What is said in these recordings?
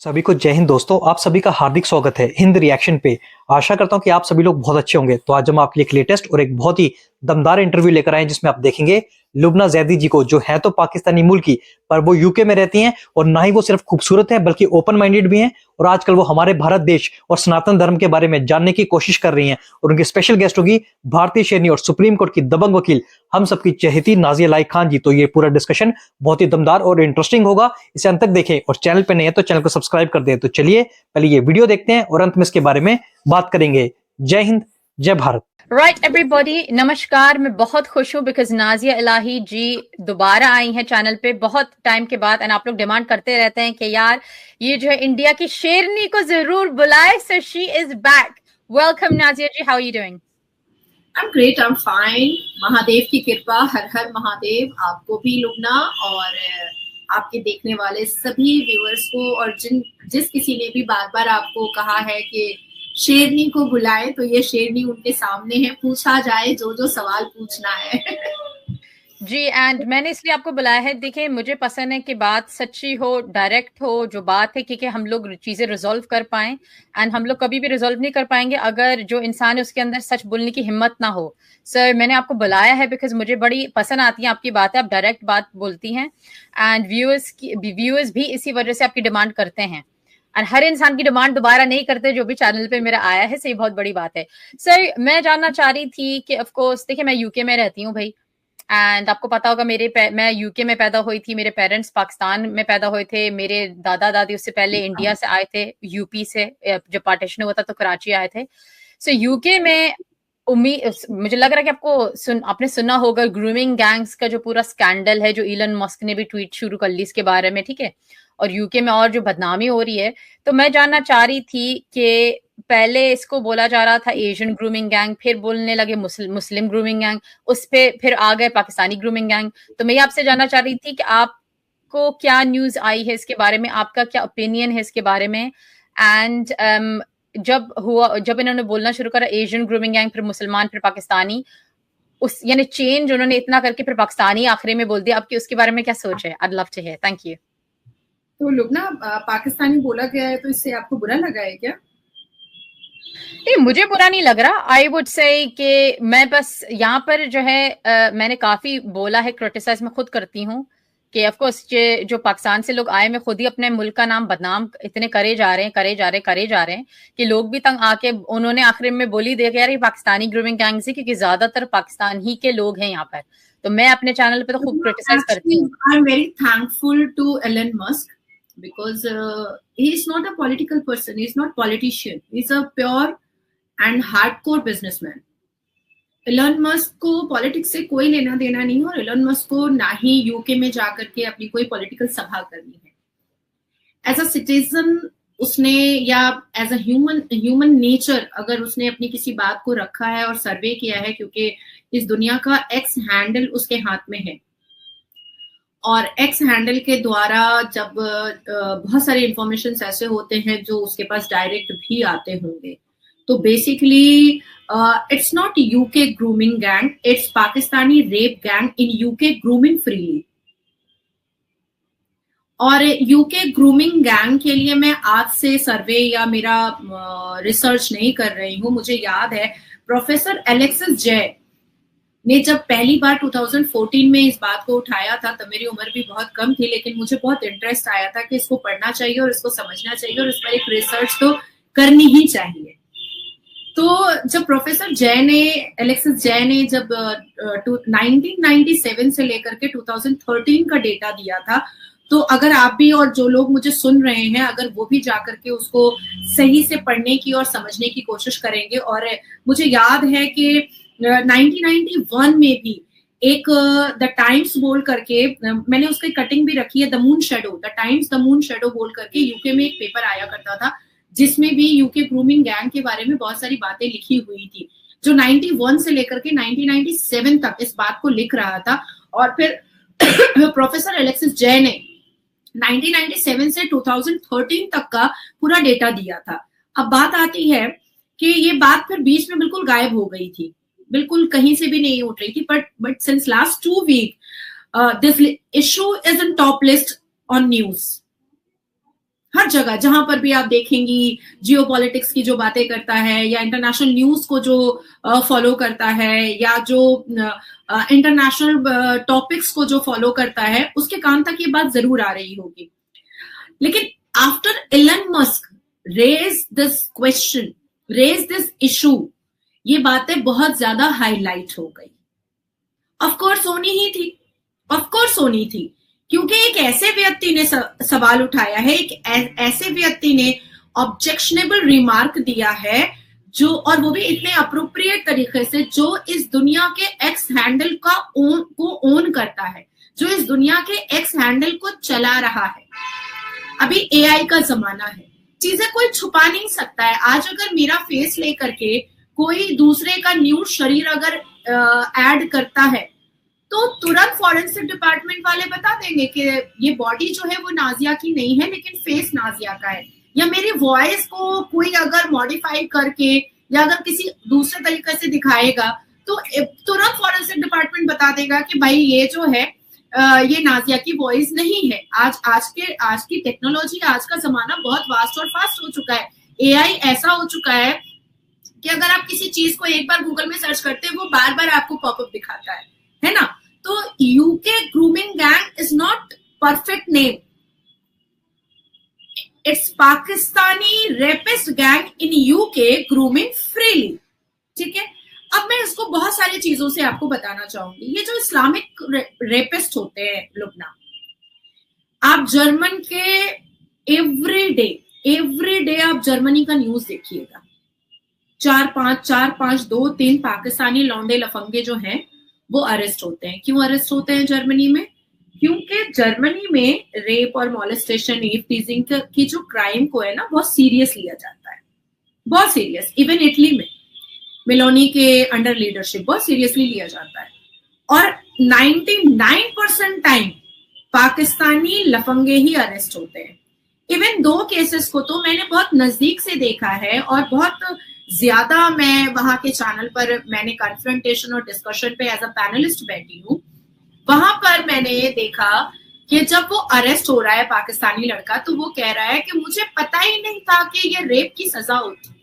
सभी को जय हिंद दोस्तों। आप सभी का हार्दिक स्वागत है हिंद रिएक्शन पे। आशा करता हूं कि आप सभी लोग बहुत अच्छे होंगे। तो आज हम आपके लिए एक लेटेस्ट और एक बहुत ही दमदार इंटरव्यू लेकर आए हैं, जिसमें आप देखेंगे लुबना जैदी जी को, जो है तो पाकिस्तानी मूल की, पर वो यूके में रहती हैं। और ना ही वो सिर्फ खूबसूरत है बल्कि ओपन माइंडेड भी हैं। और आजकल वो हमारे भारत देश और सनातन धर्म के बारे में जानने की कोशिश कर रही हैं। और उनकी स्पेशल गेस्ट होगी भारतीय शेरनी और सुप्रीम कोर्ट की दबंग वकील, हम सबकी चहेती नाजिया लाइक खान जी। तो ये पूरा डिस्कशन बहुत ही दमदार और इंटरेस्टिंग होगा। इसे अंत तक देखें और चैनल पे नहीं है तो चैनल को सब्सक्राइब कर दें। तो चलिए पहले ये वीडियो देखते हैं और अंत में इसके बारे में बात करेंगे। जय हिंद, जय भारत। राइट एवरीबॉडी, नमस्कार। मैं बहुत खुश हूँ बिकॉज नाजिया इलाही जी दोबारा आई हैं चैनल पे बहुत टाइम के बाद। एंड आप लोग डिमांड करते रहते हैं कि यार ये जो है इंडिया की शेरनी को जरूर बुलाए। So she is back. Welcome Nazia ji, how are you doing? I'm great, I'm fine. Mahadev की कृपा, हर हर महादेव। आपको भी लुबना और आपके देखने वाले सभी व्यूअर्स को, और जिस किसी ने भी बार बार आपको कहा है कि शेरनी को बुलाए, तो ये शेरनी उनके सामने है, पूछा जाए जो जो सवाल पूछना है। जी, एंड मैंने इसलिए आपको बुलाया है। देखिए, मुझे पसंद है कि बात सच्ची हो, डायरेक्ट हो, जो बात है, क्योंकि हम लोग चीजें रिजॉल्व कर पाएं। एंड हम लोग कभी भी रिजॉल्व नहीं कर पाएंगे अगर जो इंसान है उसके अंदर सच बोलने की हिम्मत ना हो। सर, मैंने आपको बुलाया है बिकॉज मुझे बड़ी पसंद आती है आपकी बातें। आप डायरेक्ट बात बोलती हैं एंड व्यूअर्स भी इसी वजह से आपकी डिमांड करते हैं। और हर इंसान की डिमांड दोबारा नहीं करते जो भी चैनल पे मेरा आया है। सही, बहुत बड़ी बात है। सर, मैं जानना चाह रही थी कि ऑफ कोर्स देखिए, मैं यूके में रहती हूँ भाई। एंड आपको पता होगा मैं यूके में पैदा हुई थी। मेरे पेरेंट्स पाकिस्तान में पैदा हुए थे। मेरे दादा दादी उससे पहले इंडिया से आए थे, यूपी से। जब पार्टीशन हुआ था तो कराची आए थे। सो यूके में मुझे लग रहा है कि आपने सुना होगा ग्रूमिंग गैंग्स का जो पूरा स्कैंडल है, जो इलन मस्क ने भी ट्वीट शुरू कर ली इसके बारे में, ठीक है। और यूके में और जो बदनामी हो रही है, तो मैं जानना चाह रही थी कि पहले इसको बोला जा रहा था एशियन ग्रूमिंग गैंग, फिर बोलने लगे मुस्लिम ग्रूमिंग गैंग, उस पे फिर आ गए पाकिस्तानी ग्रूमिंग गैंग। तो मैं आपसे जानना चाह रही थी कि आपको क्या न्यूज आई है इसके बारे में, आपका क्या ओपिनियन है इसके बारे में। एंड जब इन्होंने बोलना शुरू करा एशियन ग्रूमिंग गैंग, फिर मुसलमान, फिर पाकिस्तानी, उस यानी चेंज उन्होंने इतना करके फिर पाकिस्तानी आखिरी में बोल दिया। आपकी उसके बारे में क्या सोच है? I'd love to hear. Thank you. तो लुबना, पाकिस्तानी बोला गया है तो इससे आपको बुरा लगा है क्या? नहीं, मुझे बुरा नहीं लग रहा। आई वुड से कि मैं बस यहाँ पर जो है मैंने काफी बोला है, क्रिटिसाइज मैं खुद करती हूँ कि ऑफ कोर्स जो पाकिस्तान से लोग आए, मैं खुद ही अपने मुल्क का नाम बदनाम इतने करे जा रहे हैं कि लोग भी तंग आके उन्होंने आखिर में बोली दे यार ये पाकिस्तानी ग्रूमिंग गैंग से, क्योंकि ज्यादातर पाकिस्तान ही के लोग हैं यहाँ पर। तो मैं अपने चैनल पे तो खूब क्रिटिसाइज करती हूँ। I am very thankful to Elon Musk because he is not a political person, he is not politician, he is a pure and hardcore businessman. Elon Musk को पॉलिटिक्स से कोई लेना देना नहीं, और एलन मस्क को ना ही यूके में जाकर के अपनी कोई पॉलिटिकल सभा करनी है। एज अ सिटीजन उसने, या एज अ ह्यूमन नेचर, अगर उसने अपनी किसी बात को रखा है और सर्वे किया है, क्योंकि इस दुनिया का एक्स हैंडल उसके हाथ में है, और एक्स हैंडल के द्वारा जब बहुत सारे इंफॉर्मेशन ऐसे होते हैं जो उसके पास डायरेक्ट भी आते होंगे, तो basically it's not UK grooming gang, it's Pakistani rape gang in UK grooming freely. और यूके ग्रूमिंग गैंग के लिए मैं आज से सर्वे या मेरा रिसर्च नहीं कर रही हूँ। मुझे याद है प्रोफेसर एलेक्सिस जय ने जब पहली बार 2014 में इस बात को उठाया था, तब मेरी उम्र भी बहुत कम थी, लेकिन मुझे बहुत इंटरेस्ट आया था कि इसको पढ़ना चाहिए और इसको समझना चाहिए और इस पर एक रिसर्च तो करनी ही चाहिए। तो जब प्रोफेसर एलेक्सिस जय ने जब 1997 से लेकर के 2013 का डेटा दिया था, तो अगर आप भी और जो लोग मुझे सुन रहे हैं, अगर वो भी जाकर के उसको सही से पढ़ने की और समझने की कोशिश करेंगे। और मुझे याद है कि 1991 में भी एक द टाइम्स बोल करके, मैंने उसकी कटिंग भी रखी है, द मून शेडो बोल करके यूके में एक पेपर आया करता था, जिसमें भी यूके ग्रूमिंग गैंग के बारे में बहुत सारी बातें लिखी हुई थी, जो 91 से लेकर के 1997 तक इस बात को लिख रहा था। और फिर प्रोफेसर एलेक्सिस जय ने 1997 से 2013 तक का पूरा डेटा दिया था। अब बात आती है कि ये बात फिर बीच में बिल्कुल गायब हो गई थी, बिल्कुल कहीं से भी नहीं उठ रही थी, but since last 2 weeks this issue is in top list on news. हर जगह जहां पर भी आप देखेंगी, जियो पॉलिटिक्स की जो बातें करता है या इंटरनेशनल न्यूज को जो फॉलो करता है या जो इंटरनेशनल टॉपिक्स को जो फॉलो करता है, उसके कान तक ये बात जरूर आ रही होगी। लेकिन after Elon Musk raise this question, raise this issue, ये बातें बहुत ज्यादा हाईलाइट हो गई। ऑफ कोर्स होनी थी, क्योंकि एक ऐसे व्यक्ति ने सवाल उठाया है, एक ऐसे व्यक्ति ने ऑब्जेक्शनेबल रिमार्क दिया है, जो, और वो भी इतने अप्रोप्रिएट तरीके से, जो इस दुनिया के एक्स हैंडल को ओन करता है, जो इस दुनिया के एक्स हैंडल को चला रहा है। अभी एआई का जमाना है, चीजें कोई छुपा नहीं सकता है। आज अगर मेरा फेस लेकर के कोई दूसरे का न्यूड शरीर अगर ऐड करता है, तो तुरंत फॉरेंसिक डिपार्टमेंट वाले बता देंगे कि ये बॉडी जो है वो नाजिया की नहीं है, लेकिन फेस नाजिया का है। या मेरी वॉइस को कोई अगर मॉडिफाई करके या अगर किसी दूसरे तरीके से दिखाएगा, तो तुरंत फॉरेंसिक डिपार्टमेंट बता देगा कि भाई ये जो है ये नाजिया की वॉइस नहीं है। आज की टेक्नोलॉजी, आज का जमाना बहुत वास्ट और फास्ट हो चुका है। एआई ऐसा हो चुका है कि अगर आप किसी चीज को एक बार गूगल में सर्च करते हैं, वो बार बार आपको पॉपअप दिखाता है ना। तो UK grooming gang is not perfect name, it's Pakistani rapist gang in UK grooming freely. ठीक है, अब मैं इसको बहुत सारी चीजों से आपको बताना चाहूंगी। ये जो इस्लामिक रेपिस्ट होते हैं लुबना, आप जर्मन के एवरी डे आप जर्मनी का न्यूज देखिएगा, 4-5 2-3 पाकिस्तानी लौंडे लफंगे जो हैं वो अरेस्ट होते हैं। क्यों अरेस्ट होते हैं जर्मनी में? क्योंकि जर्मनी में रेप और मॉलेस्टेशन, ईव टीजिंग की जो क्राइम को है ना, बहुत सीरियस लिया जाता है, बहुत सीरियस। इवन इटली में मेलोनी के अंडर लीडरशिप बहुत सीरियसली लिया जाता है। और 99% टाइम पाकिस्तानी लफंगे ही अरेस्ट होते हैं। इवन 2 केसेस को तो मैंने बहुत नजदीक से देखा है, और बहुत ज्यादा मैं वहां के चैनल पर मैंने कन्फ्रंटेशन और डिस्कशन पे एज अ पैनलिस्ट बैठी हूँ। वहां पर मैंने देखा कि जब वो अरेस्ट हो रहा है पाकिस्तानी लड़का, तो वो कह रहा है कि मुझे पता ही नहीं था कि ये रेप की सजा होती है।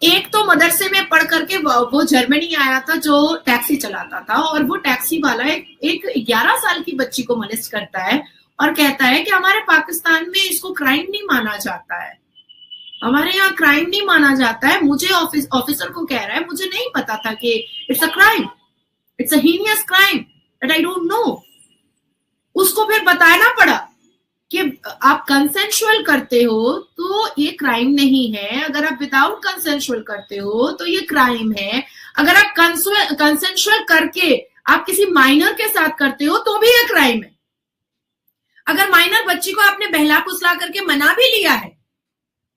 एक तो मदरसे में पढ़ करके वो जर्मनी आया था, जो टैक्सी चलाता था, और वो टैक्सी वाला एक 11 साल की बच्ची को मोलेस्ट करता है और कहता है कि हमारे पाकिस्तान में इसको क्राइम नहीं माना जाता है, हमारे यहाँ क्राइम नहीं माना जाता है। मुझे ऑफिसर को कह रहा है, मुझे नहीं पता था कि it's a crime, it's a heinous crime that I don't know. उसको फिर बताना पड़ा कि आप कंसेंशुअल करते हो तो ये क्राइम नहीं है, अगर आप विदाउट कंसेंशुअल करते हो तो ये क्राइम है, अगर आप कंसेंशुअल करके आप किसी माइनर के साथ करते हो तो भी ये क्राइम है, अगर माइनर बच्ची को आपने बहला फुसला करके मना भी लिया है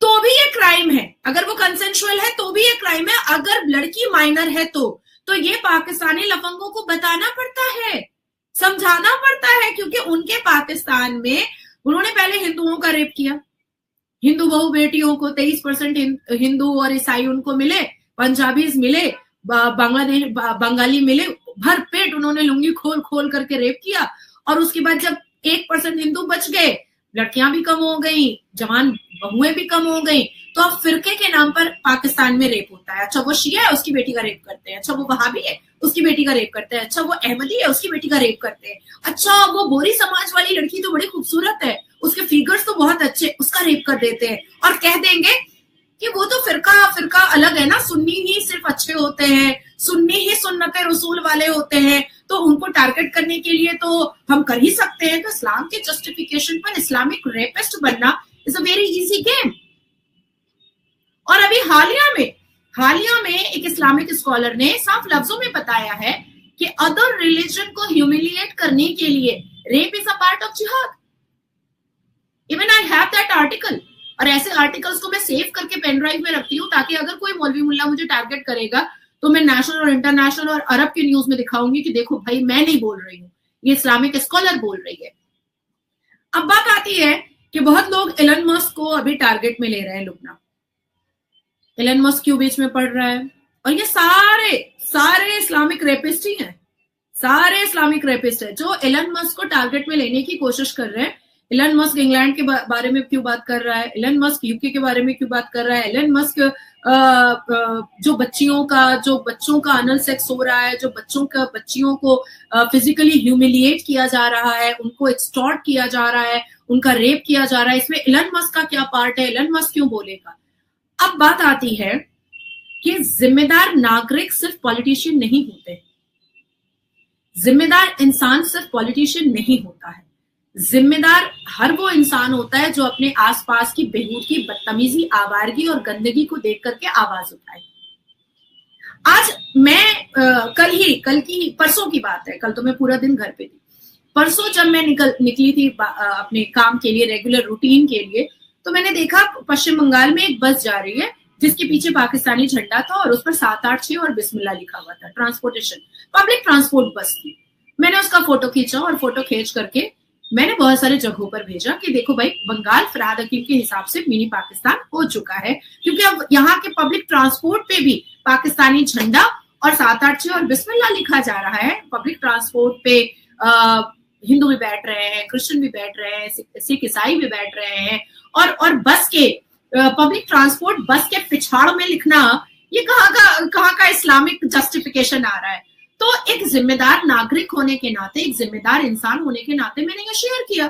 तो भी ये क्राइम है, अगर वो कंसेंशुअल है तो भी ये क्राइम है, अगर लड़की माइनर है तो ये पाकिस्तानी लफंगों को बताना पड़ता है, समझाना पड़ता है, क्योंकि उनके पाकिस्तान में उन्होंने पहले हिंदुओं का रेप किया, हिंदू बहू बेटियों को 23% हिंदू और ईसाई उनको मिले, पंजाबीज मिले, बंगाली मिले, भर पेट उन्होंने लुंगी खोल खोल करके रेप किया। और उसके बाद जब 1% हिंदू बच गए, लड़कियां भी कम हो गई, जवान बहुएं भी कम हो गई, तो अब फिरके के नाम पर पाकिस्तान में रेप होता है। अच्छा वो शिया है, उसकी बेटी का रेप करते हैं, अच्छा वो वहाबी है, उसकी बेटी का रेप करते हैं, अच्छा वो अहमदी है, उसकी बेटी का रेप करते हैं, अच्छा वो बोरी समाज वाली लड़की तो बड़ी खूबसूरत है, उसके फिगर्स तो बहुत अच्छे, उसका रेप कर देते हैं, और कह देंगे कि वो तो फिरका अलग है ना, सुन्नी ही सिर्फ अच्छे होते हैं, सुन्नी ही सुन्नते रसूल वाले होते हैं, तो उनको टारगेट करने के लिए तो हम कर ही सकते हैं। तो इस्लाम के जस्टिफिकेशन पर इस्लामिक रेपिस्ट बनना is a very easy game. और अभी हालिया में एक इस्लामिक स्कॉलर ने साफ लफ्जों में बताया है कि अदर रिलीजन को ह्यूमिलिएट करने के लिए rape is a part of जिहाद। Even I have that article, और ऐसे आर्टिकल्स को मैं सेव करके पेन ड्राइव में रखती हूँ, ताकि अगर कोई मौलवी मुल्ला मुझे टारगेट करेगा तो मैं नेशनल और इंटरनेशनल और अरब की न्यूज में दिखाऊंगी कि देखो भाई मैं नहीं बोल रही हूँ, ये इस्लामिक स्कॉलर बोल रही है। अब बात आती है कि बहुत लोग एलन मस्क को अभी टारगेट में ले रहे हैं। लुबना, एलन मस्क क्यों बीच में पड़ रहा है? और ये सारे इस्लामिक रेपिस्ट ही हैं, सारे इस्लामिक रेपिस्ट है जो एलन मस्क को टारगेट में लेने की कोशिश कर रहे हैं। एलन मस्क इंग्लैंड के बारे में क्यों बात कर रहा है, एलन मस्क यूके के बारे में क्यों बात कर रहा है, एलन मस्क जो बच्चों का अनल सेक्स हो रहा है, जो बच्चियों को फिजिकली ह्यूमिलिएट किया जा रहा है, उनको एक्सटॉर्ट किया जा रहा है, उनका रेप किया जा रहा है, इसमें एलन मस्क का क्या पार्ट है, एलन मस्क क्यों बोलेगा। अब बात आती है कि जिम्मेदार नागरिक सिर्फ पॉलिटिशियन नहीं होते, जिम्मेदार इंसान सिर्फ पॉलिटिशियन नहीं होता है, जिम्मेदार हर वो इंसान होता है जो अपने आसपास की बेहूदगी, बदतमीजी, आवारगी और गंदगी को देख करके आवाज उठाए। आज मैं परसों की बात है, कल तो मैं पूरा दिन घर पे थी, परसों जब मैं निकली थी अपने काम के लिए, रेगुलर रूटीन के लिए, तो मैंने देखा पश्चिम बंगाल में एक बस जा रही है जिसके पीछे पाकिस्तानी झंडा था और उस पर 786 और बिस्मिल्लाह लिखा हुआ था। ट्रांसपोर्टेशन, पब्लिक ट्रांसपोर्ट बस थी। मैंने उसका फोटो खींचा और फोटो खींच करके मैंने बहुत सारे जगहों पर भेजा कि देखो भाई, बंगाल फरहाद हकीम के हिसाब से मिनी पाकिस्तान हो चुका है, क्योंकि अब यहाँ के पब्लिक ट्रांसपोर्ट पे भी पाकिस्तानी झंडा और 786 और बिस्मिल्लाह लिखा जा रहा है। पब्लिक ट्रांसपोर्ट पे हिंदू भी बैठ रहे हैं, क्रिश्चियन भी बैठ रहे हैं, सिख ईसाई भी बैठ रहे हैं, और बस के पब्लिक ट्रांसपोर्ट बस के पिछाड़ में लिखना, ये कहाँ का इस्लामिक जस्टिफिकेशन आ रहा है। तो एक जिम्मेदार नागरिक होने के नाते, एक जिम्मेदार इंसान होने के नाते मैंने ये शेयर किया,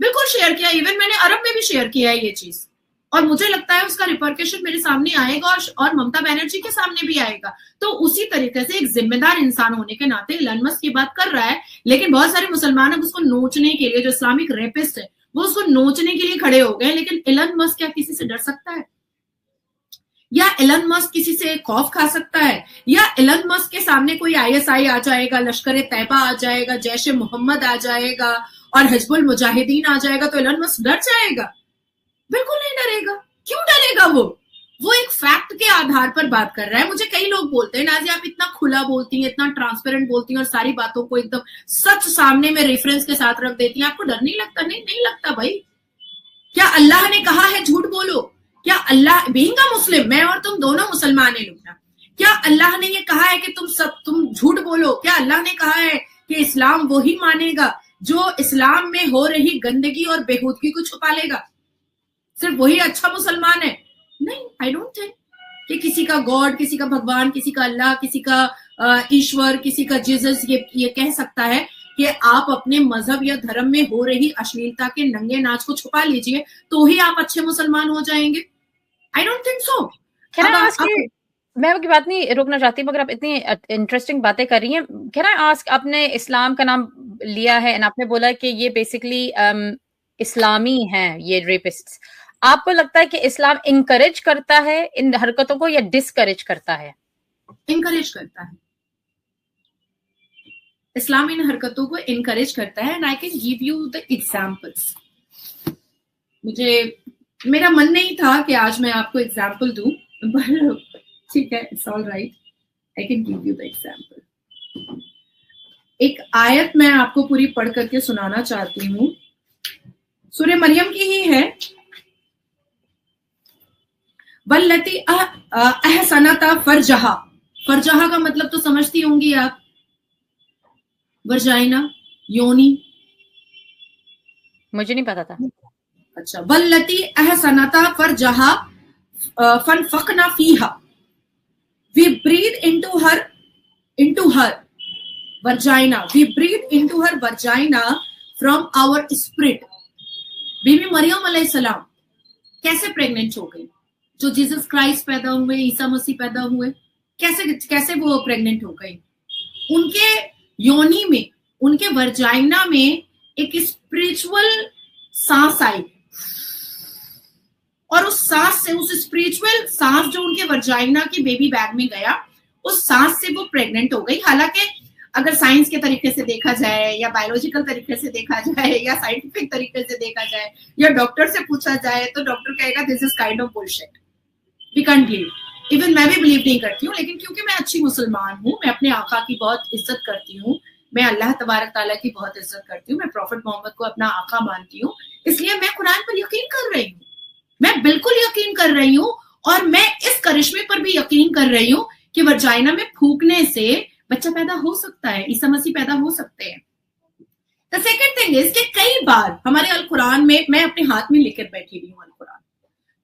बिल्कुल शेयर किया। इवन मैंने अरब में भी शेयर किया है ये चीज, और मुझे लगता है उसका रिपरकशन मेरे सामने आएगा और ममता बनर्जी के सामने भी आएगा। तो उसी तरीके से एक जिम्मेदार इंसान होने के नाते एलन मस्क की बात कर रहा है, लेकिन बहुत सारे मुसलमान अब उसको नोचने के लिए, जो इस्लामिक रेपिस्ट है वो उसको नोचने के लिए खड़े हो गए। लेकिन एलन मस्क क्या किसी से डर सकता है, या एलन मस्क किसी से खौफ खा सकता है, या एलन मस्क के सामने कोई ISI आ जाएगा, लश्कर तैयबा आ जाएगा, जैश मोहम्मद आ जाएगा और हिजबुल मुजाहिदीन आ जाएगा तो एलन मस्क डर जाएगा? बिल्कुल नहीं डरेगा। क्यों डरेगा? वो एक फैक्ट के आधार पर बात कर रहा है। मुझे कई लोग बोलते हैं, नाज़िया आप इतना खुला बोलती हैं, इतना ट्रांसपेरेंट बोलती हैं और सारी बातों को एकदम सच सामने में रेफरेंस के साथ रख देती हैं, आपको डर नहीं लगता? नहीं लगता भाई। क्या अल्लाह ने कहा है झूठ बोलो? क्या अल्लाह, बीइंग अ मुस्लिम, मैं और तुम दोनों मुसलमान हैं लुबना, क्या अल्लाह ने ये कहा है कि तुम झूठ बोलो? क्या अल्लाह ने कहा है कि इस्लाम वो ही मानेगा जो इस्लाम में हो रही गंदगी और बेहूदगी को छुपा लेगा? सिर्फ वही अच्छा मुसलमान है? नहीं, आई डोंट थिंक कि किसी का गॉड, किसी का भगवान, किसी का अल्लाह, किसी का ईश्वर, किसी का जीसस ये कह सकता है कि आप अपने मजहब या धर्म में हो रही अश्लीलता के नंगे नाच को छुपा लीजिए तो ही आप अच्छे मुसलमान हो जाएंगे। I don't think so. मैं आपकी बात नहीं रोकना चाहती, मगर आप इतनी इंटरेस्टिंग बातें कर रही हैं। कैन आई आस्क, आपने इस्लाम का नाम लिया है और आपने बोला कि ये बेसिकली इस्लामी हैं ये रेपिस्ट्स, आपको लगता है कि इस्लाम इनकरेज करता है इन हरकतों को या डिसकरेज करता है? इनकरेज करता है। इस्लाम इन हरकतों को इनकरेज करता है, and I can give you the examples. मेरा मन नहीं था कि आज मैं आपको एग्जांपल दूं, पर ठीक है, it's all right, I can give you the example. एक आयत मैं आपको पूरी पढ़ करके सुनाना चाहती हूँ, सूरह मरियम की ही है। वल्लती अहसनता फरजहा, फरजहा का मतलब तो समझती होंगी आप, वर्जाइना, योनी। मुझे नहीं पता था। अच्छा, वल्लती अहसनता फरजहा फनफखना फीहा, we breathe into her vagina, we breathe into her vagina from our spirit। बीबी मरियम अलैहिस्सलाम कैसे प्रेग्नेंट हो गई? जो जीसस क्राइस्ट पैदा हुए, ईसा मसीह पैदा हुए, कैसे वो प्रेग्नेंट हो गई? उनके योनि में, उनके वर्जाइना में एक स्पिरिचुअल सांस आई, और उस सांस से, उस स्पिरिचुअल सांस जो उनके वर्जाइना के बेबी बैग में गया, उस सांस से वो प्रेग्नेंट हो गई। हालांकि अगर साइंस के तरीके से देखा जाए, या बायोलॉजिकल तरीके से देखा जाए, या साइंटिफिक तरीके से देखा जाए, या डॉक्टर से पूछा जाए, तो डॉक्टर कहेगा this is kind of bullshit, we can't believe. Even मैं भी बिलीव नहीं करती हूँ, लेकिन क्योंकि मैं अच्छी मुसलमान हूँ, मैं अपने आका की बहुत इज्जत करती हूँ, मैं अल्लाह तबारक ताला की बहुत इज्जत करती हूँ, मैं प्रॉफिट मोहम्मद को अपना आका मानती हूँ, इसलिए मैं कुरान पर यकीन कर रही हूँ, मैं बिल्कुल यकीन कर रही हूँ। और मैं इस करिश्मे पर भी यकीन कर रही हूँ कि वर्जाइना में फूकने से बच्चा पैदा हो सकता है, ईसा मसीह पैदा हो सकते हैं। द सेकंड थिंग इज कि कई बार हमारे अल कुरान में, मैं अपने हाथ में लेकर बैठी हुई हूँ अल कुरान,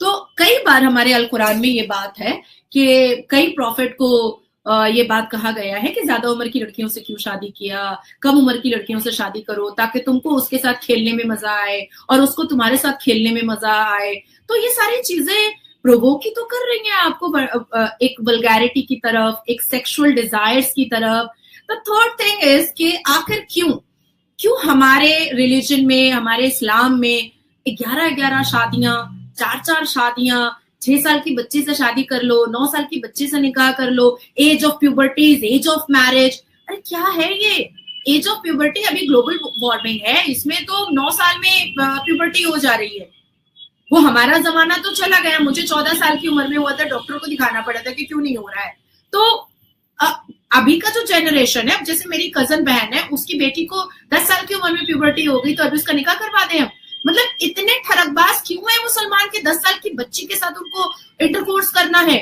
तो कई बार हमारे अल कुरान में ये बात है कि कई प्रॉफिट को ये बात कहा गया है कि ज्यादा उम्र की लड़कियों से क्यों शादी किया, कम उम्र की लड़कियों से शादी करो ताकि तुमको उसके साथ खेलने में मजा आए और उसको तुम्हारे साथ खेलने में मजा आए। तो ये सारी चीजें प्रोवोक ही तो कर रही हैं आपको एक वल्गैरिटी की तरफ, एक सेक्सुअल डिजायर्स की तरफ। द थर्ड थिंग इज कि आखिर क्यों हमारे रिलीजन में, हमारे इस्लाम में 11 शादियां, 4 शादियां, 6 साल की बच्ची से शादी कर लो, 9 साल की बच्ची से निकाह कर लो, age of puberty is age of marriage. अरे क्या है ये एज ऑफ प्यूबर्टी? अभी ग्लोबल वार्मिंग है, इसमें तो 9 साल में प्यूबर्टी हो जा रही है। वो हमारा जमाना तो चला गया, मुझे 14 साल की उम्र में हुआ था, डॉक्टर को दिखाना पड़ा था कि क्यों नहीं हो रहा है। तो अभी का जो जनरेशन है, अब जैसे मेरी कजन बहन है, उसकी बेटी को 10 साल की उम्र में प्यूबर्टी हो गई, तो अभी उसका निकाह करवा दें हम? मतलब इतने ठरकबाज क्यों है मुसलमान के 10 साल की बच्ची के साथ उनको इंटरकोर्स करना है?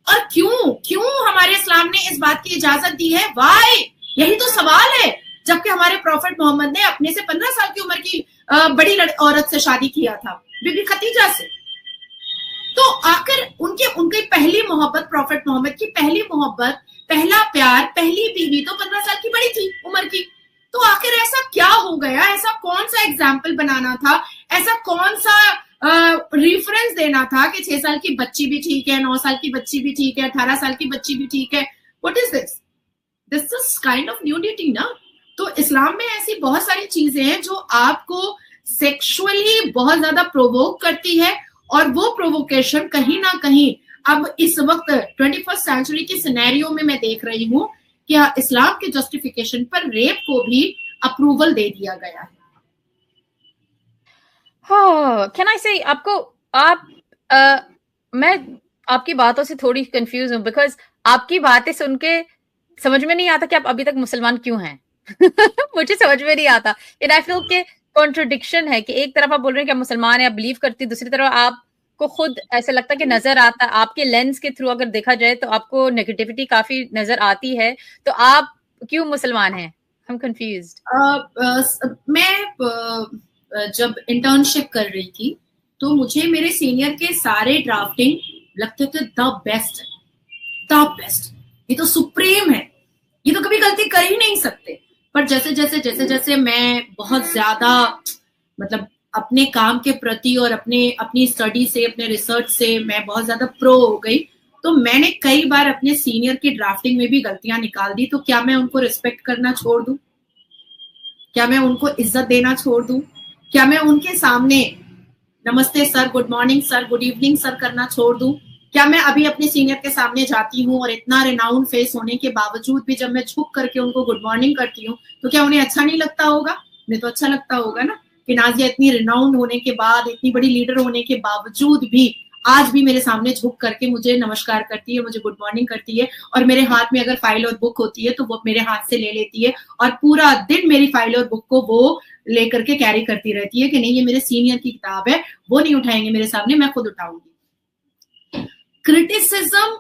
और क्यों हमारे इस्लाम ने इस बात की इजाजत दी है? वाई? यही तो सवाल है। जबकि हमारे प्रॉफिट मोहम्मद ने अपने से 15 साल की उम्र की बड़ी औरत से शादी किया था, बीबी खतीजा से। तो आखिर उनकी पहली मोहब्बत, प्रॉफिट मोहम्मद की पहली मोहब्बत, पहला प्यार, पहली बीवी तो 15 साल की बड़ी थी उम्र की। तो आखिर ऐसा क्या हो गया? ऐसा कौन सा एग्जाम्पल बनाना था? ऐसा कौन सा रेफरेंस देना था कि 6 साल की बच्ची भी ठीक है, 9 साल की बच्ची भी ठीक है, 18 साल की बच्ची भी ठीक है? What is this? This is kind of nudity ना। तो इस्लाम में ऐसी बहुत सारी चीजें हैं जो आपको सेक्सुअली बहुत ज्यादा प्रोवोक करती है, और वो प्रोवोकेशन कहीं ना कहीं अब इस वक्त 21st सेंचुरी की सिनेरियो में मैं देख रही हूँ कि इस्लाम के जस्टिफिकेशन पर रेप को भी अप्रूवल दे दिया गया है। हाँ, कैन आई से मैं आपकी बातों से थोड़ी कंफ्यूज हूँ, बिकॉज आपकी बातें सुन के समझ में नहीं आता कि आप अभी तक मुसलमान क्यों हैं। मुझे समझ में नहीं आता। इन आई फील के कॉन्ट्रडिक्शन है कि एक तरफ आप बोल रहे हैं कि आप मुसलमान हैं, आप बिलीव करती, दूसरी तरफ आपको खुद ऐसा लगता है कि नजर आता, आपके लेंस के थ्रू अगर देखा जाए तो आपको नेगेटिविटी काफी नजर आती है। तो आप क्यों मुसलमान हैं? I am confused. मैं जब इंटर्नशिप कर रही थी तो मुझे मेरे सीनियर के सारे ड्राफ्टिंग लगते थे द बेस्ट, ये तो सुप्रीम है, ये तो कभी गलती कर ही नहीं सकते। पर जैसे मैं बहुत ज्यादा मतलब अपने काम के प्रति और अपनी स्टडी से, अपने रिसर्च से मैं बहुत ज्यादा प्रो हो गई, तो मैंने कई बार अपने सीनियर की ड्राफ्टिंग में भी गलतियां निकाल दी। तो क्या मैं उनको रिस्पेक्ट करना छोड़ दूं? क्या मैं उनको इज्जत देना छोड़ दूं? क्या मैं उनके सामने नमस्ते sir, good morning sir, good evening sir करना छोड़ दूं? क्या मैं अभी अपने सीनियर के सामने जाती हूँ और इतना रिनाउंड फेस होने के बावजूद भी जब मैं झुक करके उनको गुड मॉर्निंग करती हूँ तो क्या उन्हें अच्छा नहीं लगता होगा? मुझे तो अच्छा लगता होगा ना कि नाजिया इतनी रिनाउंड होने के बाद, इतनी बड़ी लीडर होने के बावजूद भी आज भी मेरे सामने झुक करके मुझे नमस्कार करती है, मुझे गुड मॉर्निंग करती है, और मेरे हाथ में अगर फाइल और बुक होती है तो वो मेरे हाथ से ले लेती है और पूरा दिन मेरी फाइल और बुक को वो लेकर के कैरी करती रहती है कि नहीं, ये मेरे सीनियर की किताब है, वो नहीं उठाएंगे मेरे सामने, मैं खुद उठाऊंगी। क्रिटिसिज्म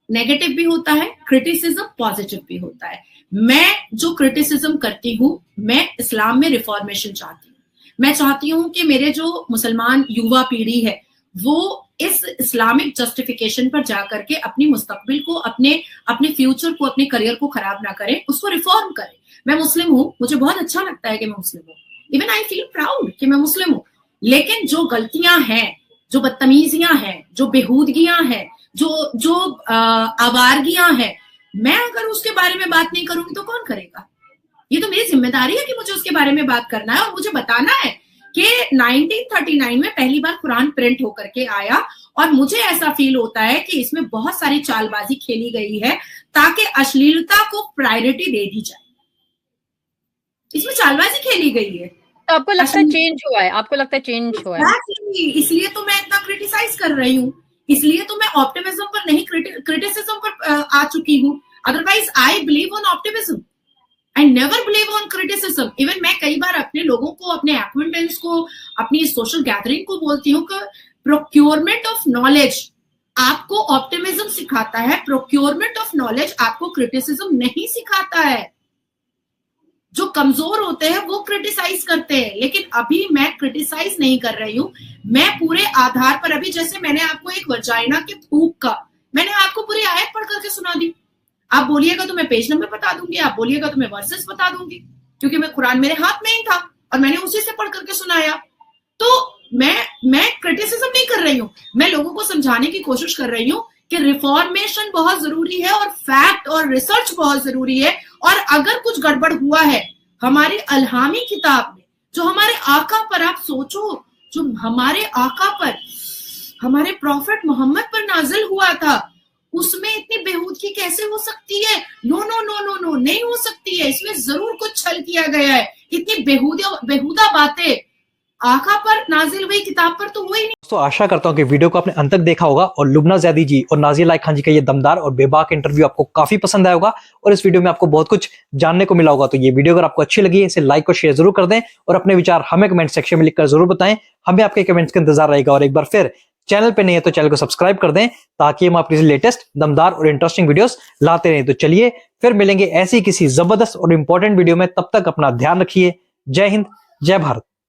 नेगेटिव भी होता है, क्रिटिसिज्म पॉजिटिव भी होता है। मैं जो क्रिटिसिज्म करती हूँ, मैं इस्लाम में रिफॉर्मेशन चाहती हूँ। मैं चाहती हूँ कि मेरे जो मुसलमान युवा पीढ़ी है वो इस इस्लामिक जस्टिफिकेशन पर जाकर के अपनी मुस्तकबिल को, अपने फ्यूचर को, अपने करियर को खराब ना करें, उसको रिफॉर्म करें। मैं मुस्लिम हूँ, मुझे बहुत अच्छा लगता है कि मैं मुस्लिम हूँ, इवन आई फील प्राउड कि मैं मुस्लिम हूँ, लेकिन जो गलतियां हैं, जो बदतमीजियां हैं, जो बेहूदगियां हैं, जो आवारगियां हैं, मैं अगर उसके बारे में बात नहीं करूंगी तो कौन करेगा? ये तो मेरी जिम्मेदारी है कि मुझे उसके बारे में बात करना है और मुझे बताना है कि 1939 में पहली बार कुरान प्रिंट होकर के आया और मुझे ऐसा फील होता है कि इसमें बहुत सारी चालबाजी खेली गई है ताकि अश्लीलता को प्रायोरिटी दे दी जाए। इसमें चालबाजी खेली गई है। तो आपको लगता है चेंज हुआ है? आपको लगता है चेंज हुआ है? इसलिए तो मैं इतना क्रिटिसाइज कर रही हूँ, इसलिए तो मैं ऑप्टिमिज्म पर नहीं क्रिटिसिज्म पर आ चुकी हूँ। Otherwise I believe on optimism, I never believe on criticism. Even मैं कई बार अपने लोगों को, अपने एक्विंटेंस को, अपनी सोशल गैदरिंग को बोलती हूँ कि प्रोक्योरमेंट ऑफ नॉलेज आपको ऑप्टिमिज्म सिखाता है, प्रोक्योरमेंट ऑफ नॉलेज आपको क्रिटिसिज्म नहीं सिखाता है। जो कमजोर होते हैं वो क्रिटिसाइज करते हैं, लेकिन अभी मैं क्रिटिसाइज नहीं कर रही हूँ। मैं पूरे आधार पर, अभी जैसे मैंने आपको एक वजाइना के थूक का मैंने आपको पूरी आयत पढ़ करके सुना दी। आप बोलिएगा तो मैं पेज नंबर बता दूंगी, आप बोलिएगा तो मैं वर्सेस बता दूंगी, क्योंकि मैं कुरान मेरे हाथ में ही था और मैंने उसी से पढ़ करके सुनाया। तो मैं क्रिटिसिज्म नहीं कर रही हूँ, मैं लोगों को समझाने की कोशिश कर रही हूँ कि रिफॉर्मेशन बहुत जरूरी है और फैक्ट और रिसर्च बहुत जरूरी है। और अगर कुछ गड़बड़ हुआ है हमारी अलहामी किताब में, जो हमारे आका पर, आप सोचो, जो हमारे आका पर, हमारे प्रॉफिट मोहम्मद पर नाजिल हुआ था, उसमें इतनी बेहूदगी कैसे हो सकती है? No no no no no, नहीं हो सकती है। इसमें जरूर कुछ छल किया गया है। इतनी बेहुदा बातें आका पर नाजिल हुई किताब पर तो हुई नहीं। दोस्तों आशा करता हूं कि वीडियो को आपने अंत तक देखा होगा और लुबना जैदी जी और नाज़िया लाइक खान जी का ये दमदार और बेबाक इंटरव्यू आपको काफी पसंद आया होगा और इस वीडियो में आपको बहुत कुछ जानने को मिला होगा। तो ये वीडियो अगर आपको अच्छी लगी है इसे लाइक और शेयर जरूर कर दें और अपने विचार हमें कमेंट सेक्शन में लिखकर जरूर बताएं। हमें आपके कमेंट्स का इंतजार रहेगा और एक बार फिर चैनल पे नहीं है तो चैनल को सब्सक्राइब कर दें ताकि हम आपके लेटेस्ट दमदार और इंटरेस्टिंग वीडियोस लाते रहें। तो चलिए फिर मिलेंगे ऐसी किसी जबरदस्त और इंपॉर्टेंट वीडियो में, तब तक अपना ध्यान रखिए। जय हिंद, जय भारत।